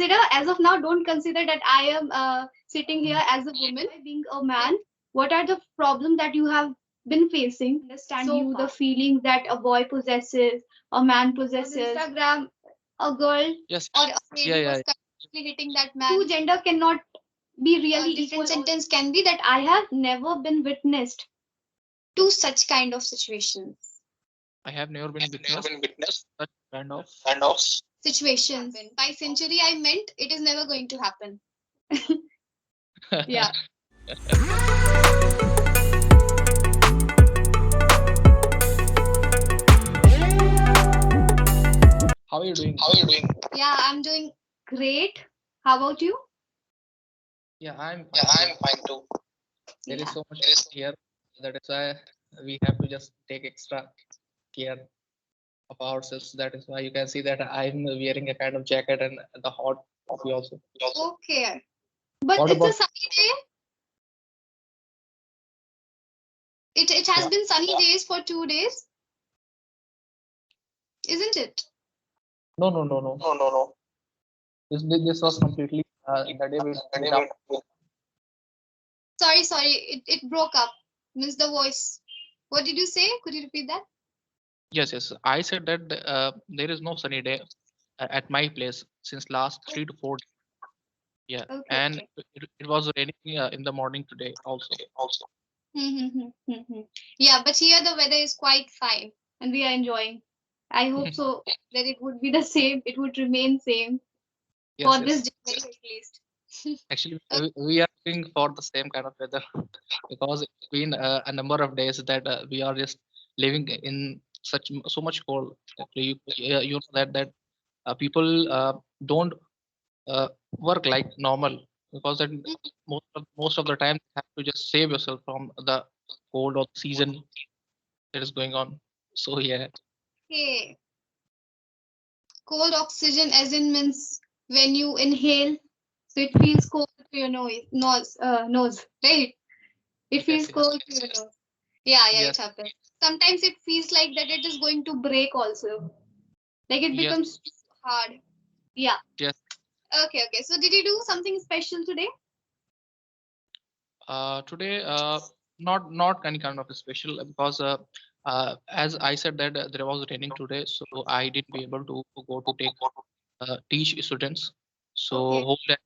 consider, as of now, don't consider that I am sitting here as a woman. Being a man, what are the problems that you have been facing? Understand you, the feelings that a boy possesses, a man possesses. On Instagram, a girl Yes. or a lady was constantly hitting that man. Two gender cannot be really different equal. sentence can be that I have never been witnessed to such kind of situations. I have never been witnessed such kind of. Situations. By century, I meant it is never going to happen. Yeah. How are you doing? Yeah, I'm doing great. How about you? Yeah, I'm fine too. There is so much here. That is why we have to just take extra care of ourselves. That is why you can see that I'm wearing a kind of jacket and the hot coffee also. Okay. But What it's a about? sunny day. It has been sunny days for 2 days, isn't it? No. This was completely the day without. Sorry. It broke up. Missed the voice. What did you say? Could you repeat that? Yes. I said that there is no sunny day at my place since last 3 to 4 days. Yeah, Okay. and it was raining in the morning today also. Yeah, but here the weather is quite fine and we are enjoying. I hope so that it would be the same, it would remain same for this Yes. January at least. Actually, Okay. we are looking for the same kind of weather because it's been a number of days that we are just living in so much cold. Actually, you know that people don't uh, work like normal because that most of the time you have to just save yourself from the cold or season that is going on. So yeah. Okay. Cold oxygen as in means when you inhale, so it feels cold to your nose, right? It feels Yes. cold to your nose. Yeah, it Yes. happens. Sometimes it feels like that it is going to break also. Like it Yes. becomes hard. Yeah. Yes. Okay. So did you do something special today? Today, not any kind of a special because as I said that there was raining today, so I didn't be able to go to take teach students. So Okay. whole day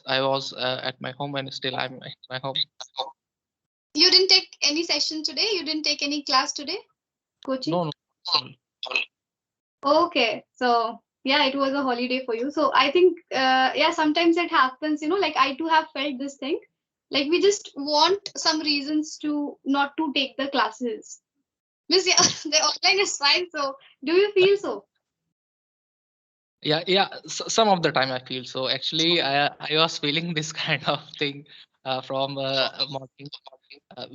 I was at my home and still I'm at my home. You didn't take any session today? You didn't take any class today? Coaching? No. Okay. So yeah, it was a holiday for you. So I think yeah, sometimes it happens, like I too have felt this thing. Like we just want some reasons to not to take the classes. Miss, yeah, the online is fine. So do you feel so? Yeah. Some of the time I feel so. Actually, I was feeling this kind of thing from morning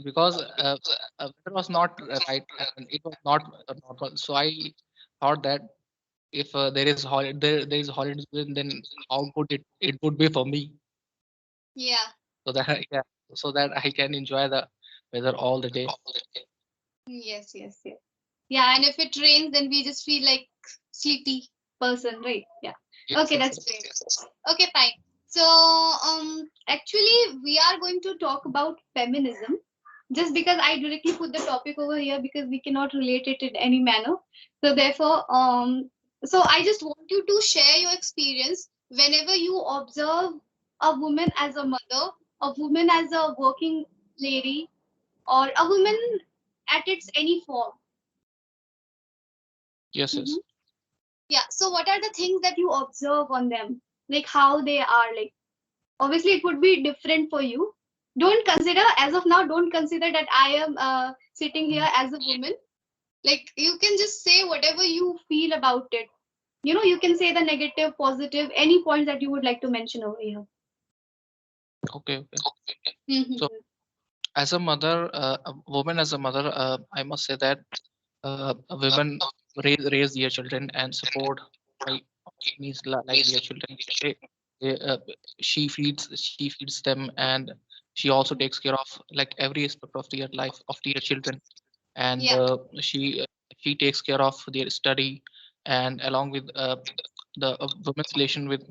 because it was not right and it was not normal. So I thought that if there is holiday then how good it would be for me Yeah. so that yeah so that I can enjoy the weather all the day. Yes. Yeah, and if it rains, then we just feel like sleepy person, right? Yeah. Yes, Okay, yes, that's yes. great. Okay, fine. So, actually, we are going to talk about feminism. Just because I directly put the topic over here because we cannot relate it in any manner. So therefore, so I just want you to share your experience whenever you observe a woman as a mother, a woman as a working lady, or a woman at its any form. Yes. Mhm. Yeah. So, what are the things that you observe on them? Like how they are. Like obviously, it would be different for you. Don't consider as of now. Don't consider that I am sitting here as a woman. Like you can just say whatever you feel about it. You can say the negative, positive, any points that you would like to mention over here. Okay. So Mhm. as a mother, a woman as a mother, I must say that women raise their children and support my means like their children. They, she feeds them and she also takes care of like every aspect of their life of their children, and Yeah. she takes care of their study and along with the women's relation with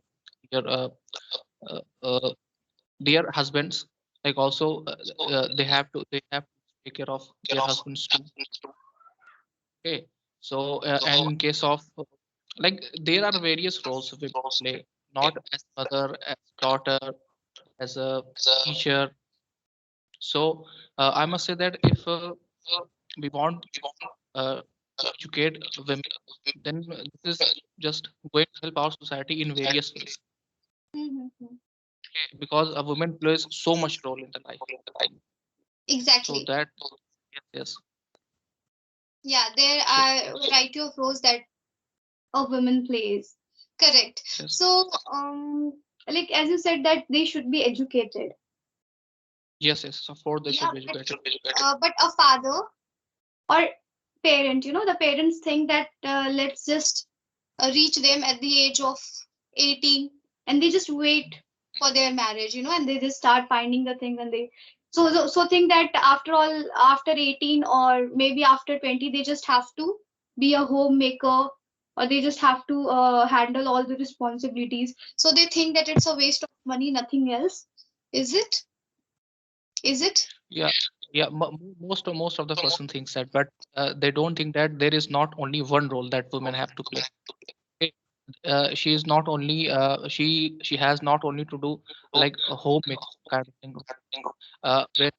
their uh, uh, their husbands. Like also they have to take care of their husbands too. Okay, so and in case of like there are various roles women play, not as mother, as daughter, as a teacher. So I must say that if we want to educate women, then this is just going to help our society in various ways. Mm-hmm. Okay, because a woman plays so much role in the life. So Exactly. that yes, yes. Yeah, there So are variety of roles that a woman plays. Correct. yes, So, like as you said that they should be educated. yes, yes. So for they Yeah, should be educated. but a father or parent, the parents think that let's just reach them at the age of 18, and they just wait for their marriage, and they just start finding the things, and they so think that after all, after 18 or maybe after 20, they just have to be a homemaker, or they just have to handle all the responsibilities, so they think that it's a waste of money, nothing else. Is it is it Yeah, yeah. Most of the person thinks that, but they don't think that there is not only one role that women have to play. Okay? She is not only she has not only to do like a homemaking kind of thing. When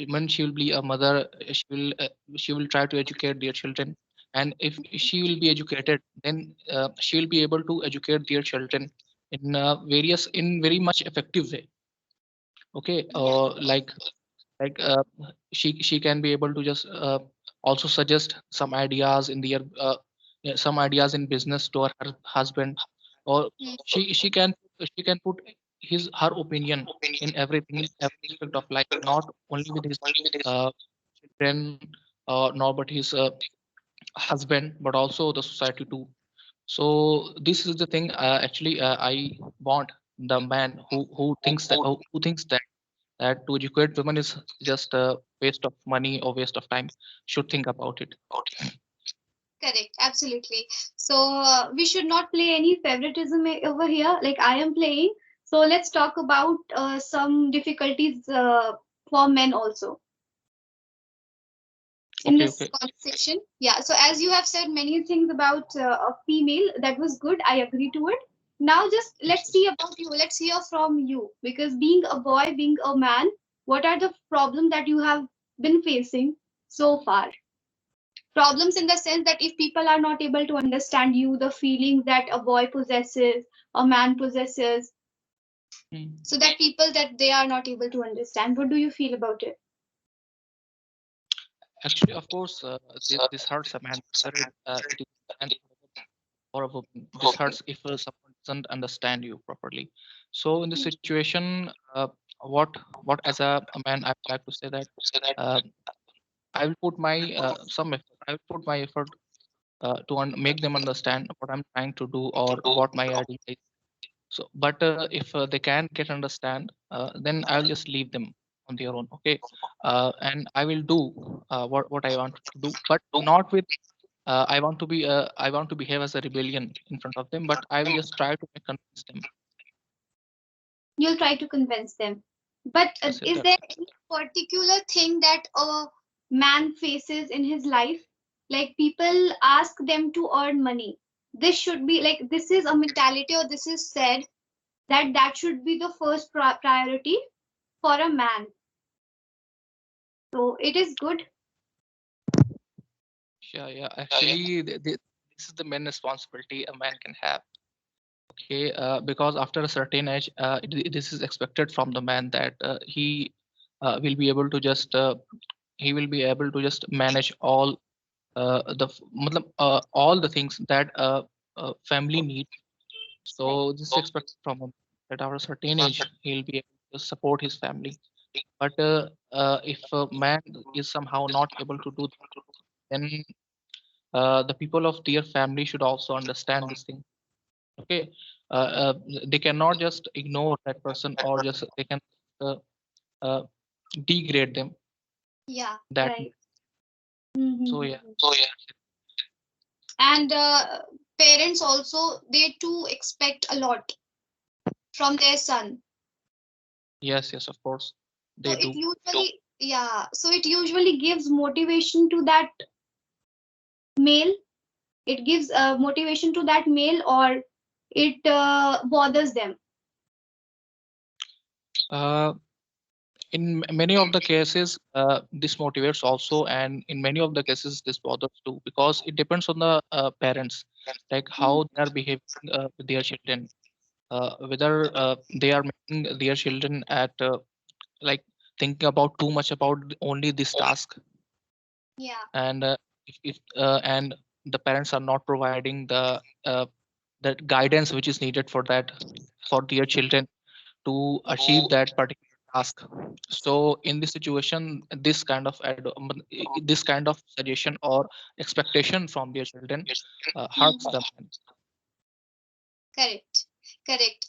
when she will be a mother, she will try to educate their children, and if she will be educated, then she will be able to educate their children in very much effective way. Okay, Yeah. like she can be able to just also suggest some ideas in their yeah, some ideas in business to her husband, or Hmm. she can put her opinion in everything, in every aspect of life, not only with his uh, children, nor but his husband, but also the society too. So this is the thing. Actually, I want the man who thinks that to educate women is just a waste of money or waste of time should think about it. Correct, absolutely. So we should not play any favoritism over here, like I am playing. So let's talk about some difficulties for men also in Okay, this okay. conversation. Yeah, so as you have said many things about a female, that was good. I agree to it. Now just Yes, let's yes. see about you. Let's hear from you, because being a boy, being a man, what are the problems that you have been facing so far? Problems in the sense that if people are not able to understand you, the feelings that a boy possesses, a man possesses, Hmm. so that people that they are not able to understand, what do you feel about it? Actually, of course, this hurts a man, whether it is a man or a woman. This hurts if someone doesn't understand you properly. So in this situation, what as a man, I would like to say that uh, I will put my some effort. I will put my effort to make them understand what I'm trying to do or what my idea is. So, but if they can get understand, then I'll just leave them on their own. Okay, and I will do what I want to do, but not with. I want to behave as a rebellion in front of them, but I will just try to convince them. You'll try to convince them. But Yes, yes, is there definitely. any particular thing that a man faces in his life? Like people ask them to earn money. This should be like, this is a mentality, or this is said that that should be the first priority for a man. So it is good. Yeah, yeah. Actually, this is the main responsibility a man can have. Okay, because after a certain age, this is expected from the man that he will be able to just he will be able to just manage all the things that family need. Right. So this is expected from him that after a certain age he'll be able to support his family. But if a man is somehow not able to do that, then the people of their family should also understand this thing. Okay, uh, they cannot just ignore that person or just they can uh, uh, degrade them Yeah, that. right. So yeah. Mm-hmm. And parents also, they too expect a lot from their son. Yes, yes, of course, So they it do. usually, yeah, so it usually gives motivation to that male. It gives motivation to that male, or it bothers them. Uh, in many of the cases, this motivates also, and in many of the cases, this bothers too, because it depends on the parents, like Hmm. how they are behaving with their children, whether they are making their children at like thinking about too much about only this task, Yeah. and if and the parents are not providing that guidance which is needed for that, for their children to achieve that particular task. So in this situation, this kind of suggestion or expectation from their children Hmm. hurts them. Correct. Correct.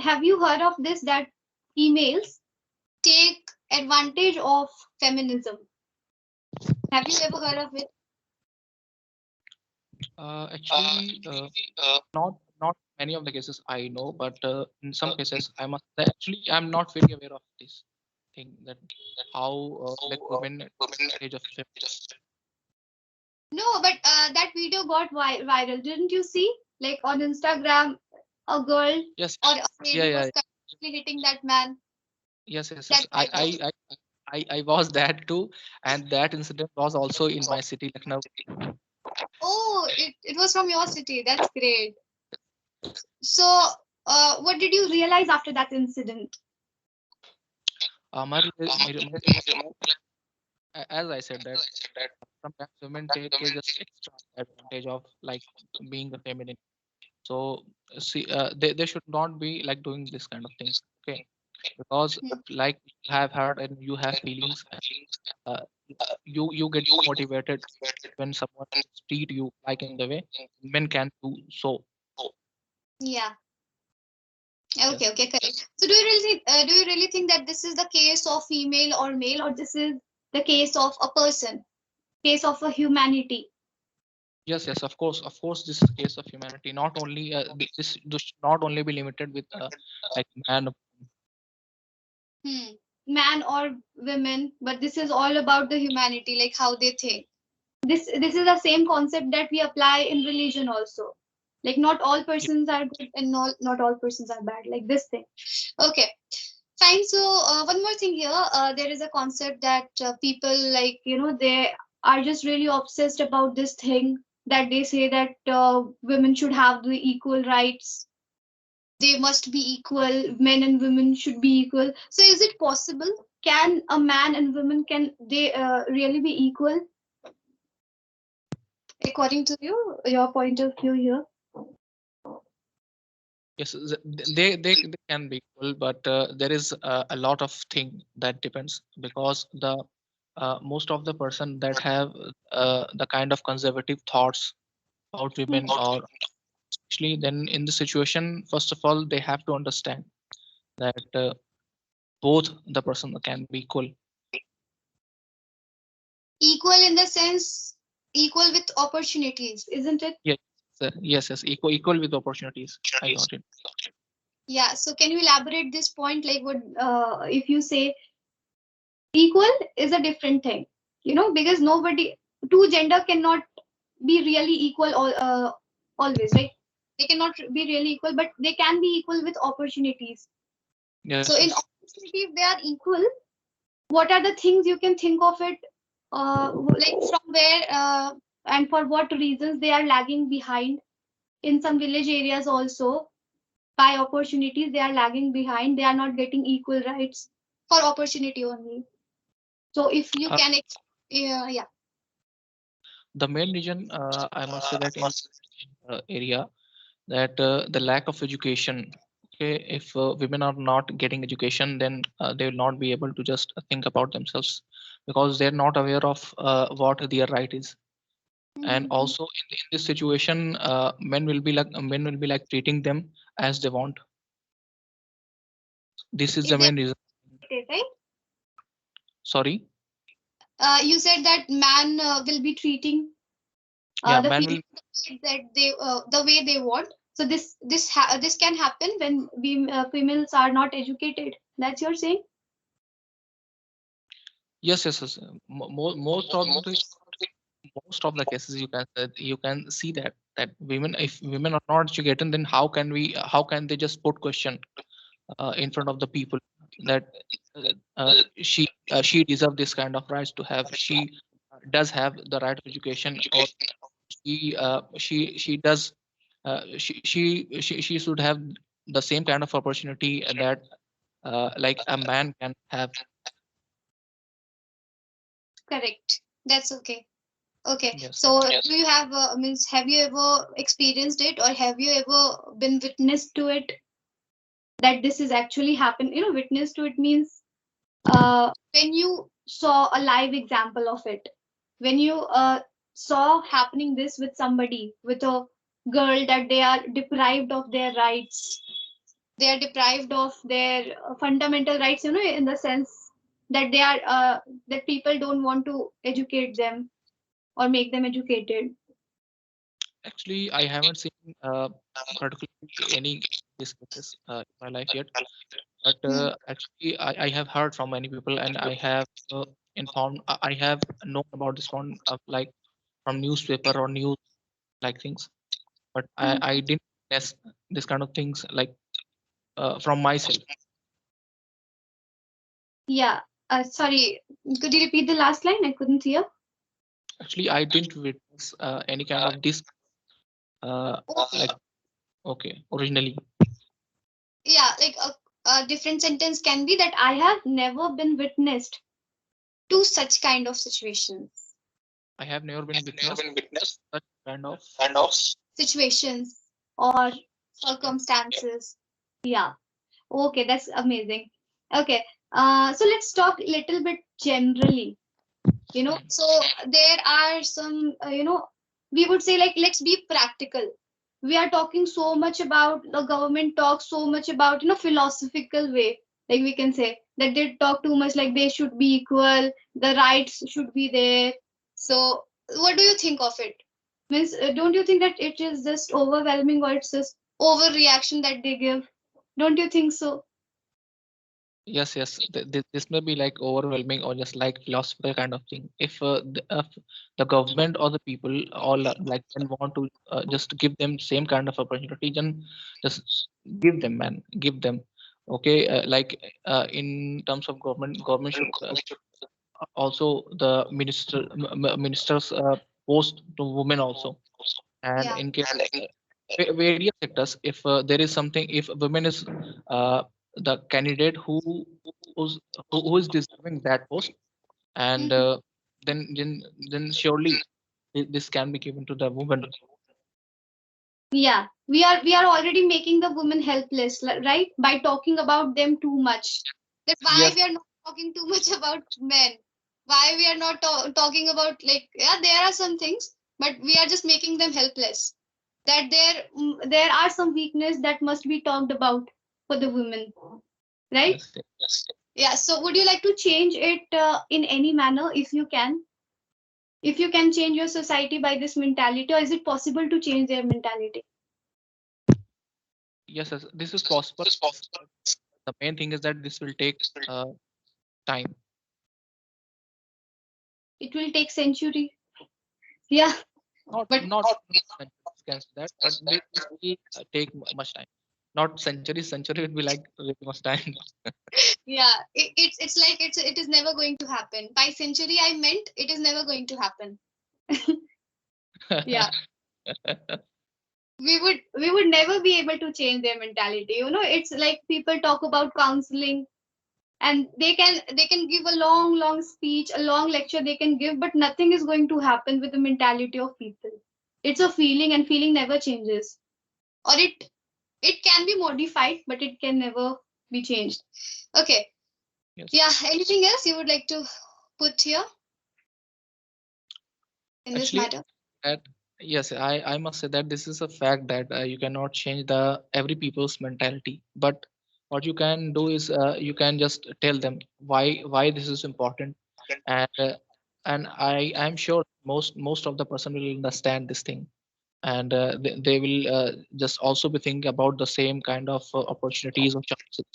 Have you heard of this, that females take advantage of feminism? Have you ever heard of it? Actually, not many of the cases I know, but in some cases I must say, actually I'm not very aware of this thing, that how like women advantage of No, but that video got viral. Didn't you see? Like on Instagram, a girl yes, or a yeah, lady was yeah, continuously hitting that man. yes, yes, That yes. I guy. I I I was that too, and that incident was also in my city, Lucknow. Oh, it was from your city. That's great. So, what did you realize after that incident? My as I said that sometimes women take just extra advantage of like being a feminine. So see, they should not be like doing this kind of things. Okay, because Hmm. like you have heard and you have feelings, uh, you get motivated when someone treat you like in the way men can do so. Yeah. Okay. Yes. Okay. Correct. So, do you really think that this is the case of female or male, or this is the case of a person, case of a humanity? Yes, yes, of course, this is a case of humanity. Not only this should not only be limited with like man. Hmm. Man or women, but this is all about the humanity, like how they think. This is the same concept that we apply in religion also. Like not all persons are good and not all persons are bad. Like this thing. Okay. Fine. So one more thing here. There is a concept that people, like, they are just really obsessed about this thing, that they say that women should have the equal rights. They must be equal. Men and women should be equal. So is it possible? Can a man and woman, can they really be equal according to you, your point of view here? Yes, they can be equal, but there is a lot of thing that depends, because the most of the person that have the kind of conservative thoughts about Hmm. women, or especially then in the situation, first of all they have to understand that both the person can be equal. Equal in the sense, equal with opportunities, isn't it? Yes, yes, yes, equal with opportunities. I got it. Yeah. So can you elaborate this point? Like, what if you say equal is a different thing? Because nobody, two gender cannot be really equal always, right? They cannot be really equal, but they can be equal with opportunities. So Yes, in yes. opportunity, if they are equal, what are the things you can think of it? Like from where and for what reasons they are lagging behind in some village areas also, by opportunities they are lagging behind, they are not getting equal rights for opportunity only. So if you Uh, can yeah. the main reason, I must say that in area, that the lack of education. Okay, if women are not getting education, then they will not be able to just think about themselves, because they're not aware of what their right is. And Mm-hmm. also in this situation, men will be like treating them as they want. This is Is the that main reason. it, right? Sorry. You said that man will be treating. Yeah, the man feeling will. that the way they want. So this can happen when females are not educated. That's your saying? Yes, yes, yes. Most of the cases you can see that women, if women are not educated, then how can they just put question in front of the people that uh, she deserve this kind of rights to have, she does have the right of education, or she does she should have the same kind of opportunity that like a man can have. Correct. That's okay. Okay. Yes. So do you have means have you ever experienced it, or have you ever been witness to it, that this is actually happened? Witness to it means when you saw a live example of it, when you saw happening this with somebody, with a girl, that they are deprived of their rights, they are deprived of their fundamental rights, in the sense that they are that people don't want to educate them or make them educated. Actually, I haven't seen particularly any these cases in my life yet, but Hmm. actually I have heard from many people, and I have I have known about this one like from newspaper or news like things, but I Hmm. didn't test this kind of things like from myself. Yeah. Sorry, could you repeat the last line? I couldn't hear. Actually, I didn't witness any kind of this like okay originally. Yeah, like a different sentence can be that I have never been witnessed to such kind of situations. I have never been witnessed such kind of. Situations or circumstances. Yeah. Okay, that's amazing. Okay. So let's talk a little bit generally. Hmm. So there are some, we would say, like, let's be practical. We are talking so much about, the government talks so much about, philosophical way. Like, we can say that they talk too much, like they should be equal, the rights should be there. So what do you think of it? Means, don't you think that it is just overwhelming, or it's just overreaction that they give? Don't you think so? Yes, yes. This may be like overwhelming or just like philosophical kind of thing. If the government or the people all like then want to just give them same kind of opportunity, then just give them, man, give them. Okay, like in terms of government should also the ministers post to women also, and Yeah. in case various sectors, if there is something, if women is uh, the candidate who's, who is deserving that post, and Mhm. then surely this can be given to the woman. Yeah, we are already making the women helpless, right? By talking about them too much. That why Yes, we are not talking too much about men. Why we are not talking about, like, yeah, there are some things, but we are just making them helpless. That there are some weakness that must be talked about for the women, right? yes, yes. Yeah. So would you like to change it in any manner, if you can? If you can change your society by this mentality, or is it possible to change their mentality? Yes, yes, this is possible. But the main thing is that this will take time. It will take century. Yeah, Not but not not centuries can say that, but this will take much time. Not centuries. Century would be like really much time. yeah, it's like it is never going to happen. By century, I meant it is never going to happen. Yeah, we would never be able to change their mentality. It's like people talk about counseling, and they can give a long speech, a long lecture they can give, but nothing is going to happen with the mentality of people. It's a feeling, and feeling never changes. Or it can be modified, but it can never be changed. Okay. Yes. Yeah, anything else you would like to put here in this Actually, matter? that yes, I must say that this is a fact that you cannot change the every people's mentality. But what you can do is you can just tell them why this is important, and and I'm sure most of the person will understand this thing, and they will just also be thinking about the same kind of opportunities or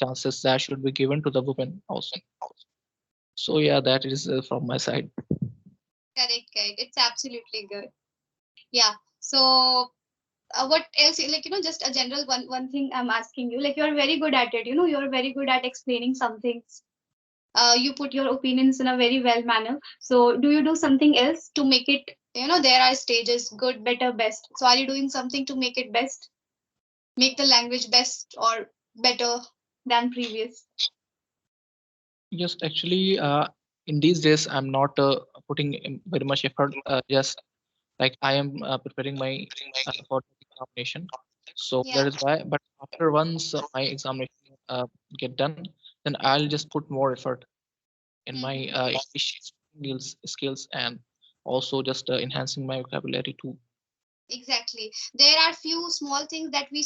chances that should be given to the women also. So yeah, that is from my side. Correct, correct. It's absolutely good. Yeah. So, what else? Like, just a general one thing I'm asking you. Like, you're very good at it. You're very good at explaining something. You put your opinions in a very well manner. So, do you do something else to make it? There are stages: good, better, best. So, are you doing something to make it best? Make the language best or better than previous? Yes, actually, in these days, I'm not putting in very much effort. Just like I am preparing my for the examination, so Yeah. that is why. But after once my examination get done, then I'll just put more effort in my Mhm. English skills, and also just enhancing my vocabulary too. Exactly. There are few small things that we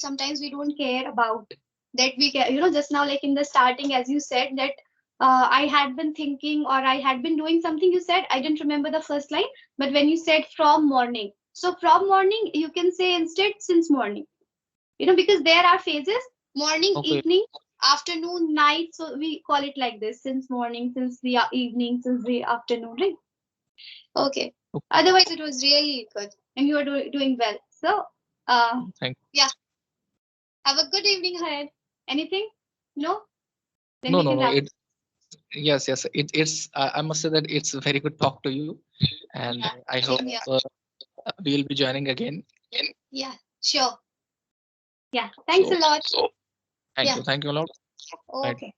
don't care about. That we care, just now, like in the starting, as you said that I had been thinking, or I had been doing something. You said I didn't remember the first line, but when you said from morning, so from morning you can say instead since morning. Because there are phases: morning, Okay, evening, afternoon, night. So we call it like this: since morning, since the evening, since the afternoon, right? Okay. okay. Otherwise, it was really good, and you are doing well. So, Thank. yeah. Have a good evening ahead. Anything? No? Then No, we no, can no. wrap. Yes, yes. It's. I must say that it's very good talk to you, and Yeah. I hope Same here. we'll be joining again. Yeah. Sure. Yeah. Thanks So a lot. thank Yeah. you, thank you a lot. Bye. Okay.